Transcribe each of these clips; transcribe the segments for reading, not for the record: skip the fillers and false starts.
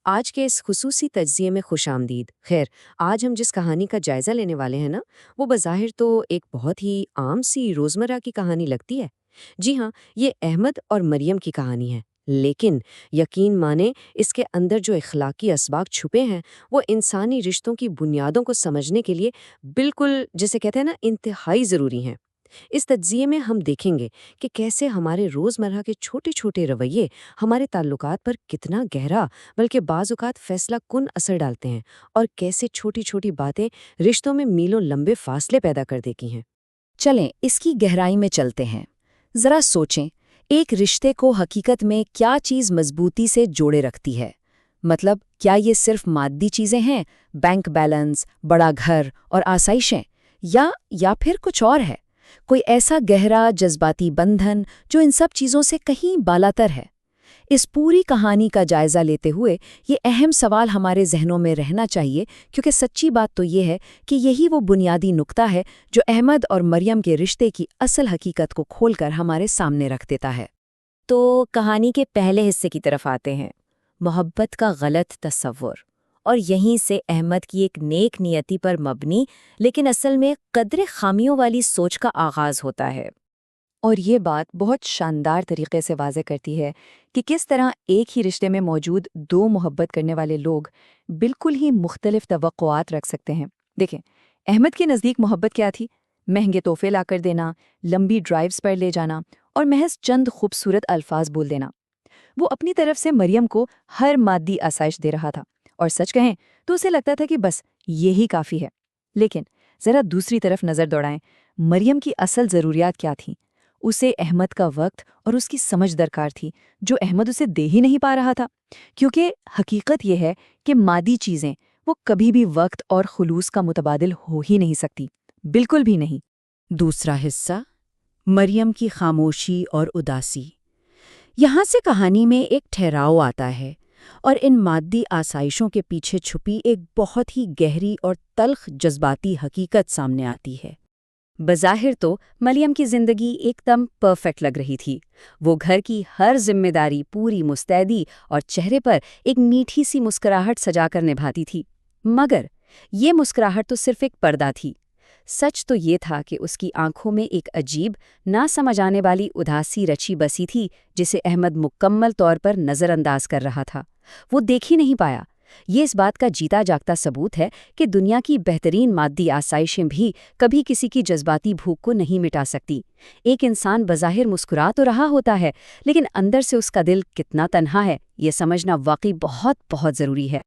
آج کے اس خصوصی تجزیے میں خوش آمدید۔ خیر، آج ہم جس کہانی کا جائزہ لینے والے ہیں نا، وہ بظاہر تو ایک بہت ہی عام سی روزمرہ کی کہانی لگتی ہے۔ جی ہاں، یہ احمد اور مریم کی کہانی ہے۔ لیکن یقین مانیں، اس کے اندر جو اخلاقی اسباق چھپے ہیں، وہ انسانی رشتوں کی بنیادوں کو سمجھنے کے لیے بالکل، جسے کہتے ہیں نا، انتہائی ضروری ہیں۔ اس تجزیے میں ہم دیکھیں گے کہ کیسے ہمارے روزمرہ کے چھوٹے چھوٹے رویے ہمارے تعلقات پر کتنا گہرا بلکہ بعض اوقات فیصلہ کن اثر ڈالتے ہیں، اور کیسے چھوٹی چھوٹی باتیں رشتوں میں میلوں لمبے فاصلے پیدا کر دیتی ہیں۔ چلیں اس کی گہرائی میں چلتے ہیں۔ ذرا سوچیں، ایک رشتے کو حقیقت میں کیا چیز مضبوطی سے جوڑے رکھتی ہے؟ مطلب کیا یہ صرف مادی چیزیں ہیں، بینک بیلنس، بڑا گھر اور آسائشیں، یا پھر کچھ اور ہے؟ کوئی ایسا گہرا جذباتی بندھن جو ان سب چیزوں سے کہیں بالاتر ہے؟ اس پوری کہانی کا جائزہ لیتے ہوئے یہ اہم سوال ہمارے ذہنوں میں رہنا چاہیے، کیونکہ سچی بات تو یہ ہے کہ یہی وہ بنیادی نقطہ ہے جو احمد اور مریم کے رشتے کی اصل حقیقت کو کھول کر ہمارے سامنے رکھ دیتا ہے۔ تو کہانی کے پہلے حصے کی طرف آتے ہیں، محبت کا غلط تصور، اور یہیں سے احمد کی ایک نیک نیتی پر مبنی لیکن اصل میں قدرے خامیوں والی سوچ کا آغاز ہوتا ہے۔ اور یہ بات بہت شاندار طریقے سے واضح کرتی ہے کہ کس طرح ایک ہی رشتے میں موجود دو محبت کرنے والے لوگ بالکل ہی مختلف توقعات رکھ سکتے ہیں۔ دیکھیں، احمد کے نزدیک محبت کیا تھی؟ مہنگے تحفے لا کر دینا، لمبی ڈرائیوز پر لے جانا اور محض چند خوبصورت الفاظ بول دینا۔ وہ اپنی طرف سے مریم کو ہر مادی آسائش دے رہا تھا، اور سچ کہیں تو اسے لگتا تھا کہ بس یہی کافی ہے۔ لیکن ذرا دوسری طرف نظر دوڑائیں، مریم کی اصل ضروریات کیا تھیں؟ اسے احمد کا وقت اور اس کی سمجھ درکار تھی، جو احمد اسے دے ہی نہیں پا رہا تھا، کیونکہ حقیقت یہ ہے کہ مادی چیزیں وہ کبھی بھی وقت اور خلوص کا متبادل ہو ہی نہیں سکتی، بالکل بھی نہیں۔ دوسرا حصہ، مریم کی خاموشی اور اداسی۔ یہاں سے کہانی میں ایک ٹھہراؤ آتا ہے، اور ان مادی آسائشوں کے پیچھے چھپی ایک بہت ہی گہری اور تلخ جذباتی حقیقت سامنے آتی ہے۔ بظاہر تو مریم کی زندگی ایک دم پرفیکٹ لگ رہی تھی۔ وہ گھر کی ہر ذمہ داری پوری مستعدی اور چہرے پر ایک میٹھی سی مسکراہٹ سجا کر نبھاتی تھی، مگر یہ مسکراہٹ تو صرف ایک پردہ تھی۔ سچ تو یہ تھا کہ اس کی آنکھوں میں ایک عجیب، نہ سمجھ آنے والی اداسی رچی بسی تھی، جسے احمد مکمل طور پر نظر انداز کر رہا تھا۔ وہ دیکھ ہی نہیں پایا۔ یہ اس بات کا جیتا جاگتا ثبوت ہے کہ دنیا کی بہترین مادی آسائشیں بھی کبھی کسی کی جذباتی بھوک کو نہیں مٹا سکتی۔ ایک انسان بظاہر مسکرا تو رہا ہوتا ہے، لیکن اندر سے اس کا دل کتنا تنہا ہے، یہ سمجھنا واقعی بہت بہت ضروری ہے۔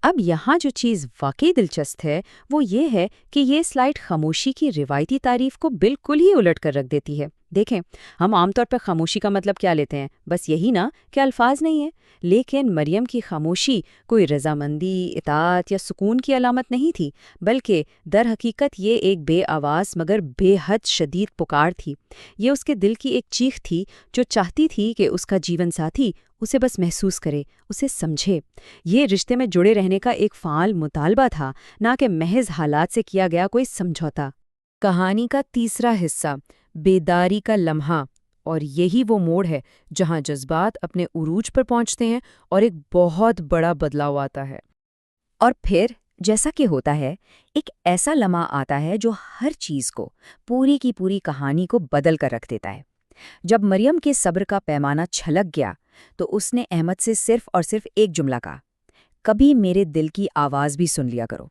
اب یہاں جو چیز واقعی دلچسپ ہے وہ یہ ہے کہ یہ سلائیڈ خاموشی کی روایتی تعریف کو بالکل ہی الٹ کر رکھ دیتی ہے۔ دیکھیں، ہم عام طور پر خاموشی کا مطلب کیا لیتے ہیں؟ بس یہی نا کہ الفاظ نہیں ہیں، لیکن مریم کی خاموشی کوئی رضامندی، اطاعت یا سکون کی علامت نہیں تھی، بلکہ در حقیقت یہ ایک بے آواز مگر بے حد شدید پکار تھی۔ یہ اس کے دل کی ایک چیخ تھی جو چاہتی تھی کہ اس کا جیون ساتھی اسے بس محسوس کرے، اسے سمجھے۔ یہ رشتے میں جڑے رہنے کا ایک فعال مطالبہ تھا، نہ کہ محض حالات سے کیا گیا کوئی سمجھوتا۔ کہانی کا تیسرا حصہ، بیداری کا لمحہ، اور یہی وہ موڑ ہے جہاں جذبات اپنے عروج پر پہنچتے ہیں اور ایک بہت بڑا بدلاؤ آتا ہے۔ اور پھر جیسا کہ ہوتا ہے، ایک ایسا لمحہ آتا ہے جو ہر چیز کو، پوری کی پوری کہانی کو بدل کر رکھ دیتا ہے۔ جب مریم کے صبر کا پیمانہ چھلک گیا تو اس نے احمد سے صرف اور صرف ایک جملہ کہا، کبھی میرے دل کی آواز بھی سن لیا کرو۔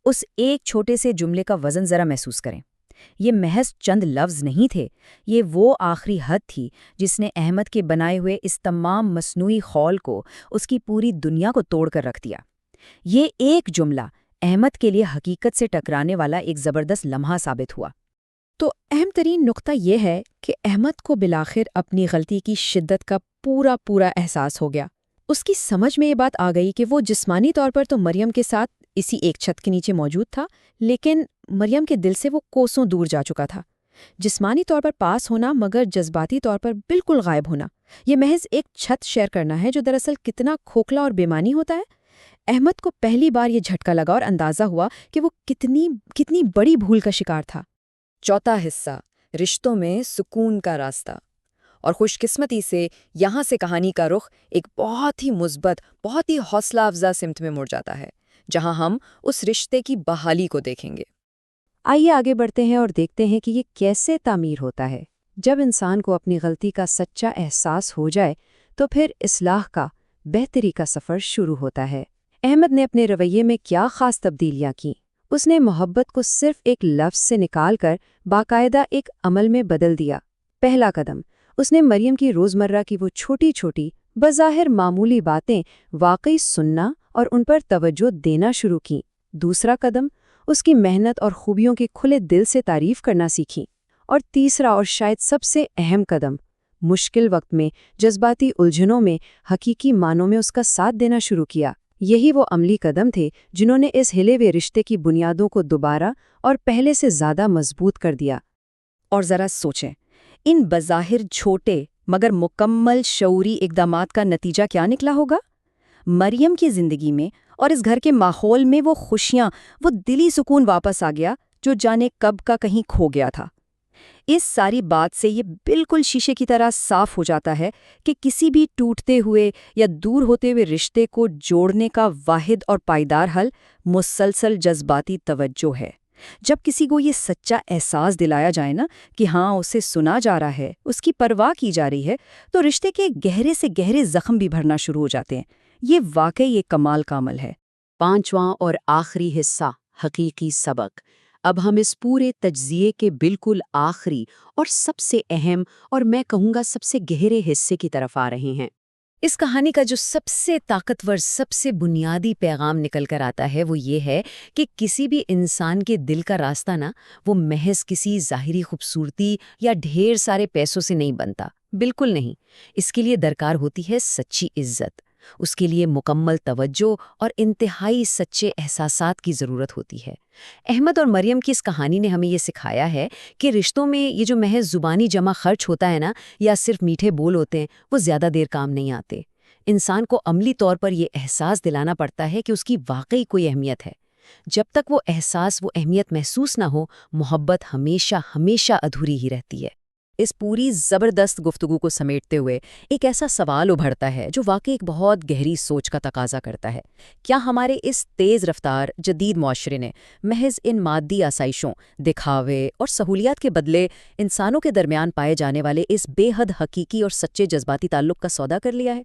اس ایک چھوٹے سے جملے کا وزن ذرا محسوس کریں۔ یہ محض چند لفظ نہیں تھے، یہ وہ آخری حد تھی جس نے احمد کے بنائے ہوئے اس تمام مصنوعی خول کو، اس کی پوری دنیا کو توڑ کر رکھ دیا۔ یہ ایک جملہ احمد کے لیے حقیقت سے ٹکرانے والا ایک زبردست لمحہ ثابت ہوا۔ تو اہم ترین نقطہ یہ ہے کہ احمد کو بالآخر اپنی غلطی کی شدت کا پورا احساس ہو گیا۔ اس کی سمجھ میں یہ بات آ گئی کہ وہ جسمانی طور پر تو مریم کے ساتھ اسی ایک چھت کے نیچے موجود تھا، لیکن مریم کے دل سے وہ کوسوں دور جا چکا تھا۔ جسمانی طور پر پاس ہونا مگر جذباتی طور پر بالکل غائب ہونا، یہ محض ایک چھت شیئر کرنا ہے جو دراصل کتنا کھوکھلا اور بےمعنی ہوتا ہے۔ احمد کو پہلی بار یہ جھٹکا لگا اور اندازہ ہوا کہ وہ کتنی بڑی بھول کا شکار تھا۔ چوتھا حصہ، رشتوں میں سکون کا راستہ۔ اور خوش قسمتی سے یہاں سے کہانی کا رخ ایک بہت ہی مثبت، بہت ہی حوصلہ افزا سمت میں مڑ جاتا ہے، جہاں ہم اس رشتے کی بحالی کو دیکھیں گے۔ آئیے آگے بڑھتے ہیں اور دیکھتے ہیں کہ یہ کیسے تعمیر ہوتا ہے۔ جب انسان کو اپنی غلطی کا سچا احساس ہو جائے تو پھر اصلاح کا، بہتری کا سفر شروع ہوتا ہے۔ احمد نے اپنے رویے میں کیا خاص تبدیلیاں کیں؟ اس نے محبت کو صرف ایک لفظ سے نکال کر باقاعدہ ایک عمل میں بدل دیا۔ پہلا قدم، اس نے مریم کی روزمرہ کی وہ چھوٹی چھوٹی، بظاہر معمولی باتیں واقعی سننا اور ان پر توجہ دینا شروع کیں۔ دوسرا قدم، اس کی محنت اور خوبیوں کی کھلے دل سے تعریف کرنا سیکھیں۔ اور تیسرا اور شاید سب سے اہم قدم، مشکل وقت میں، جذباتی الجھنوں میں حقیقی معنوں میں اس کا ساتھ دینا شروع کیا۔ یہی وہ عملی قدم تھے جنہوں نے اس ہلے ہوئے رشتے کی بنیادوں کو دوبارہ اور پہلے سے زیادہ مضبوط کر دیا۔ اور ذرا سوچیں، ان بظاہر چھوٹے مگر مکمل شعوری اقدامات کا نتیجہ کیا نکلا ہوگا؟ مریم کی زندگی میں اور اس گھر کے ماحول میں وہ خوشیاں، وہ دلی سکون واپس آ گیا جو جانے کب کا کہیں کھو گیا تھا۔ اس ساری بات سے یہ بالکل شیشے کی طرح صاف ہو جاتا ہے کہ کسی بھی ٹوٹتے ہوئے یا دور ہوتے ہوئے رشتے کو جوڑنے کا واحد اور پائیدار حل مسلسل جذباتی توجہ ہے۔ جب کسی کو یہ سچا احساس دلایا جائے نا کہ ہاں اسے سنا جا رہا ہے، اس کی پرواہ کی جا رہی ہے، تو رشتے کے گہرے سے گہرے زخم بھی بھرنا شروع ہو جاتے ہیں۔ یہ واقعی ایک کمال کا عمل ہے۔ پانچواں اور آخری حصہ، حقیقی سبق۔ اب ہم اس پورے تجزیے کے بالکل آخری اور سب سے اہم اور میں کہوں گا سب سے گہرے حصے کی طرف آ رہے ہیں۔ اس کہانی کا جو سب سے طاقتور، سب سے بنیادی پیغام نکل کر آتا ہے وہ یہ ہے کہ کسی بھی انسان کے دل کا راستہ نا وہ محض کسی ظاہری خوبصورتی یا ڈھیر سارے پیسوں سے نہیں بنتا، بالکل نہیں۔ اس کے لیے درکار ہوتی ہے سچی عزت، اس کے لیے مکمل توجہ اور انتہائی سچے احساسات کی ضرورت ہوتی ہے۔ احمد اور مریم کی اس کہانی نے ہمیں یہ سکھایا ہے کہ رشتوں میں یہ جو محض زبانی جمع خرچ ہوتا ہے نا، یا صرف میٹھے بول ہوتے ہیں، وہ زیادہ دیر کام نہیں آتے۔ انسان کو عملی طور پر یہ احساس دلانا پڑتا ہے کہ اس کی واقعی کوئی اہمیت ہے۔ جب تک وہ احساس، وہ اہمیت محسوس نہ ہو، محبت ہمیشہ ہمیشہ ادھوری ہی رہتی ہے۔ اس پوری زبردست گفتگو کو سمیٹتے ہوئے ایک ایسا سوال ابھرتا ہے جو واقعی ایک بہت گہری سوچ کا تقاضا کرتا ہے۔ کیا ہمارے اس تیز رفتار جدید معاشرے نے محض ان مادی آسائشوں، دکھاوے اور سہولیات کے بدلے انسانوں کے درمیان پائے جانے والے اس بے حد حقیقی اور سچے جذباتی تعلق کا سودا کر لیا ہے؟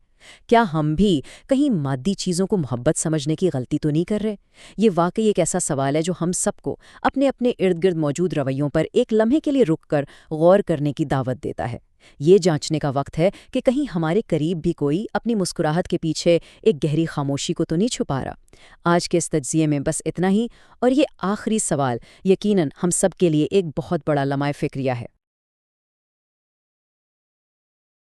کیا ہم بھی کہیں مادی چیزوں کو محبت سمجھنے کی غلطی تو نہیں کر رہے؟ یہ واقعی ایک ایسا سوال ہے جو ہم سب کو اپنے اپنے ارد گرد موجود رویوں پر ایک لمحے کے لیے رک کر غور کرنے کی دعوت دیتا ہے۔ یہ جانچنے کا وقت ہے کہ کہیں ہمارے قریب بھی کوئی اپنی مسکراہٹ کے پیچھے ایک گہری خاموشی کو تو نہیں چھپا رہا۔ آج کے اس تجزیے میں بس اتنا ہی، اور یہ آخری سوال یقیناً ہم سب کے لیے ایک بہت بڑا لمحہ فکریہ ہے۔